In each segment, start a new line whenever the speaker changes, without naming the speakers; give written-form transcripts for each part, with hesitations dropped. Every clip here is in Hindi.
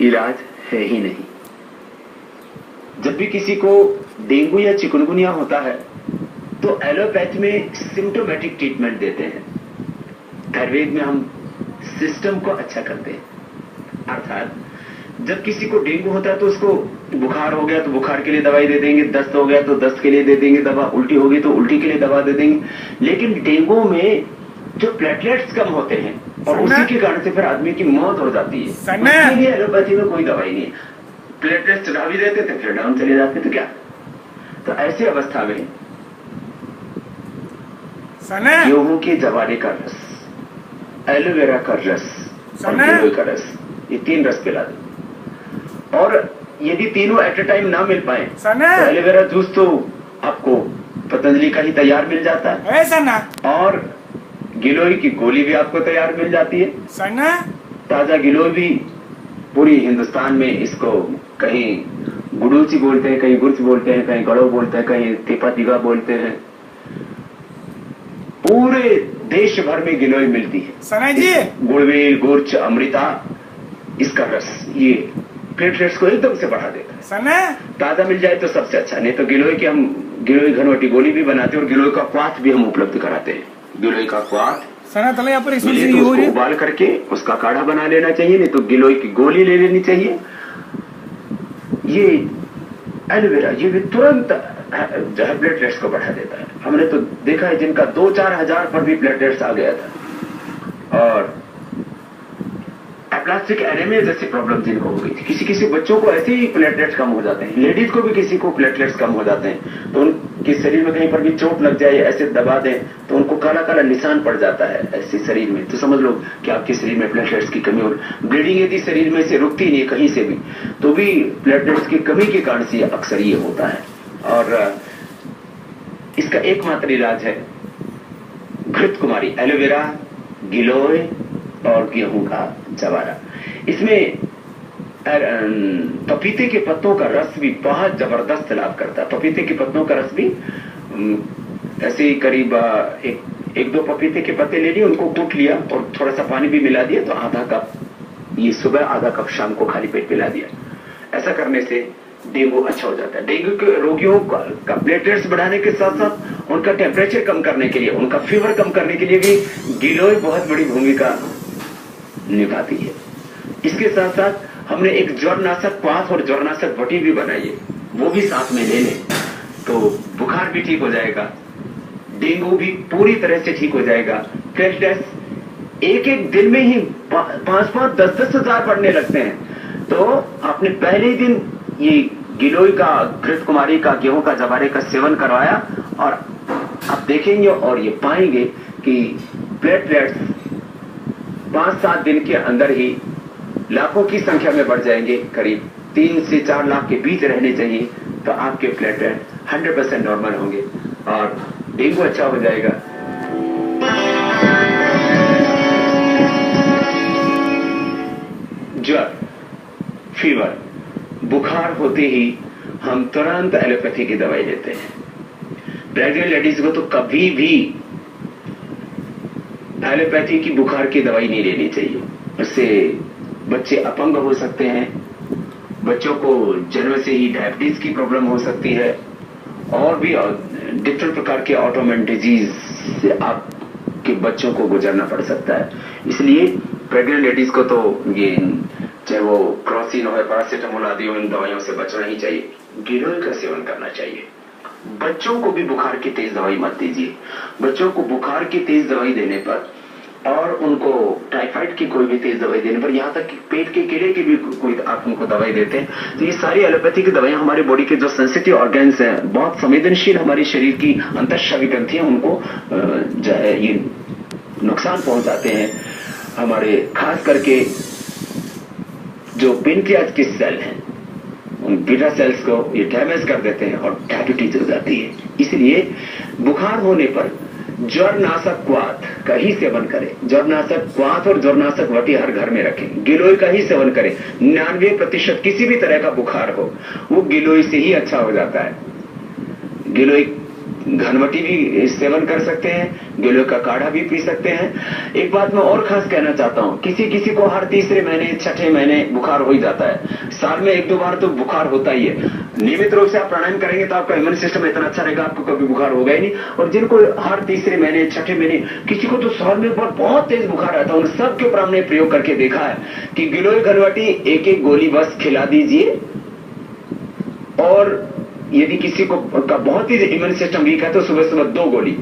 इलाज है ही नहीं। जब भी किसी को डेंगू या चिकनगुनिया होता है तो एलोपैथी में सिम्टोमेटिक ट्रीटमेंट देते हैं। आयुर्वेद में हम सिस्टम को अच्छा करते हैं। अर्थात जब किसी को डेंगू होता है तो उसको बुखार हो गया तो बुखार के लिए दवाई दे देंगे, दस्त हो गया तो दस्त के लिए दे देंगे दवा, उल्टी होगी तो उल्टी के लिए दवा दे देंगे। लेकिन डेंगू में जो प्लेटलेट्स कम होते हैं और उसी के कारण से फिर आदमी की मौत हो जाती है, उसके लिए एलोपैथी में कोई दवाई नहीं है। प्लेटलेट्स चढ़ा भी देते थे फिर डाउन चले जाते तो क्या। तो ऐसी अवस्था में गेहूं के जवारे का रस, एलोवेरा का रस और गिलोय का रस, ये 3 रस पिला दो। और यदि तीनों एट ए टाइम ना मिल पाए तो एलोवेरा जूस तो आपको पतंजलि का ही तैयार मिल जाता है और गिलोय की गोली भी आपको तैयार मिल जाती है। ताजा गिलोय भी पूरी हिंदुस्तान में इसको कहीं गुड़ूची बोलते हैं, कहीं गुर्च बोलते हैं, कहीं गड़ो बोलते हैं, कहीं तेपा तिगा बोलते हैं। पूरे देश भर में गिलोय मिलती है। गुड़वेल, गुर्च, अमृता, इसका रस ये प्लेटलेट्स को एकदम से बढ़ा देता है। ताजा मिल जाए तो सबसे अच्छा, नहीं तो गिलोय की हम गिलोय घनवटी गोली भी बनाते हैं और गिलोय का क्वाथ भी हम उपलब्ध कराते हैं। गिलोय का क्वाथ तो उबाल करके उसका काढ़ा बना लेना चाहिए, नहीं तो गिलोय की गोली ले लेनी चाहिए। ये एलोवेरा ये भी तुरंत जो है प्लेटलेट्स को बढ़ा देता है। हमने तो देखा है जिनका 2-4 हजार पर भी प्लेटलेट्स आ गया था। और एप्लास्टिक एनीमिया जैसी प्रॉब्लम जिनको हो गई थी, किसी बच्चों को ऐसे ही प्लेटलेट्स कम हो जाते हैं, लेडीज को भी किसी को प्लेटलेट्स कम हो जाते हैं, तो उनके शरीर में कहीं पर भी चोट लग जाए, ऐसे दबा दें तो उनको काला काला निशान पड़ जाता है ऐसे शरीर में, तो समझ लो कि आपके शरीर में प्लेटलेट्स की कमी और ब्लीडिंग यदि शरीर में से रुकती नहीं है कहीं से भी, तो भी प्लेटलेट्स की कमी के कारण से अक्सर ये होता है। और इसका एकमात्र इलाज है घृत कुमारी, एलोवेरा, गिलोय और गेहूं का जवारा। इसमें पपीते के पत्तों का रस भी बहुत जबरदस्त लाभ करता है। पपीते के पत्तों का रस भी ऐसे ही करीब एक दो पपीते के पत्ते ले लिए, उनको कूट लिया और थोड़ा सा पानी भी मिला दिया, तो आधा कप ये सुबह, आधा कप शाम को खाली पेट पिला दिया। ऐसा करने से डेंगू अच्छा हो जाता है। डेंगू के रोगियों का प्लेटलेट्स बढ़ाने के साथ साथ उनका टेम्परेचर कम करने के लिए, उनका फीवर कम करने के लिए भी गिलोय बहुत बड़ी भूमिका निभाती है। इसके साथ साथ हमने एक ज्वरनाशक क्वाथ और ज्वरनाशक वटी भी बनाई है, वो भी साथ में ले लें तो बुखार भी ठीक हो जाएगा, डेंगू भी पूरी तरह से ठीक हो जाएगा। प्लेटलेट्स एक दिन में ही 5-5, 10-10 हजार बढ़ने लगते हैं। तो आपने पहले ही दिन ये गिलोय का, घृत कुमारी का, गेहूं का जवारे का सेवन करवाया और आप देखेंगे और ये पाएंगे कि प्लेटलेट्स 5-7 दिन के अंदर ही लाखों की संख्या में बढ़ जाएंगे। करीब 3 से 4 लाख के बीच रहने चाहिए, तो आपके प्लेटलेट 100% नॉर्मल होंगे और डेंगू अच्छा हो जाएगा। ज्वर, फीवर, बुखार होते ही हम तुरंत एलोपैथी की दवाई लेते हैं। प्रेग्नेंट लेडीज को तो कभी भी एलोपैथी की बुखार की दवाई नहीं लेनी चाहिए, उससे बच्चे अपंग हो सकते हैं, बच्चों को जन्म से ही डायबिटीज की प्रॉब्लम हो सकती है और भी डिफरेंट प्रकार के ऑटोइम्यून डिजीज से आपके बच्चों को गुजरना पड़ सकता है। इसलिए प्रेग्नेंट लेडीज को तो ये चाहे वो क्रॉसिन हो, पैरासिटामोल आदि हो, इन दवाइयों से बचना ही चाहिए। गिलोय का सेवन करना चाहिए। बच्चों को भी बुखार की तेज दवाई मत दीजिए। बच्चों को बुखार की तेज दवाई देने पर और उनको टाइफाइड की कोई भी तेज दवाई देने पर, यहाँ तक कि पेट के कीड़े की भी कोई आप उनको दवाई देते हैं, तो ये सारी एलोपैथी की दवाइयां हमारे बॉडी के जो सेंसिटिव ऑर्गन्स हैं, बहुत संवेदनशील हमारे शरीर की अंतःस्रावी ग्रंथियां, उनको जो है ये नुकसान पहुंचाते हैं। हमारे खास करके जो पेनक्रियाज के सेल हैं, उन बीटा सेल्स को ये डैमेज कर देते हैं और डायबिटीज हो जाती है। इसलिए बुखार होने पर ज्वरनाशक क्वाथ का ही सेवन करें। ज्वरनाशक क्वाथ और ज्वरनाशक वटी हर घर में रखें। गिलोय का ही सेवन करें। 99% किसी भी तरह का बुखार हो वो गिलोय से ही अच्छा हो जाता है। गिलोय घनवटी भी सेवन कर सकते हैं, गिलोय का काढ़ा भी पी सकते हैं। एक बात मैं और खास कहना चाहता हूं, किसी को हर तीसरे महीने, छठे महीने बुखार हो ही जाता है। साल में 1-2 बार तो बुखार होता ही है। नियमित रूप से आप प्राणायाम करेंगे तो आपका इम्यून सिस्टम इतना अच्छा रहेगा, आपको कभी बुखार होगा ही नहीं। और जिनको हर तीसरे महीने, छठे महीने, किसी को तो साल में बहुत तेज बुखार आता है, उन सब के ऊपर हमने प्रयोग करके देखा है कि गिलोय घनवटी 1-1 गोली बस खिला दीजिए। और यदि किसी को का बहुत ही इम्यून सिस्टम वीक है तो सुबह सुबह 2 गोली,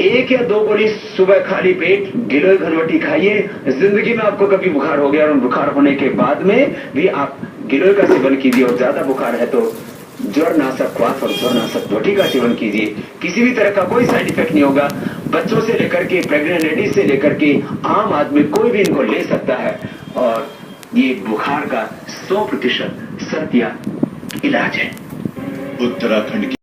1 या 2 गोली सुबह खाली पेट गिलोय घनवटी खाइए। जिंदगी में आपको कभी बुखार हो गया और बुखार होने के बाद में भी आप गिलोय का सेवन कीजिए। और ज्यादा बुखार है तो ज्वरनाशक क्वाथ और ज्वरनाशक वटी का सेवन कीजिए। किसी भी तरह का कोई साइड इफेक्ट नहीं होगा। बच्चों से लेकर के, प्रेग्नेंट लेडीज से लेकर के आम आदमी कोई भी इनको ले सकता है। और ये बुखार का 100% सत्य इलाज है।
उत्तराखंड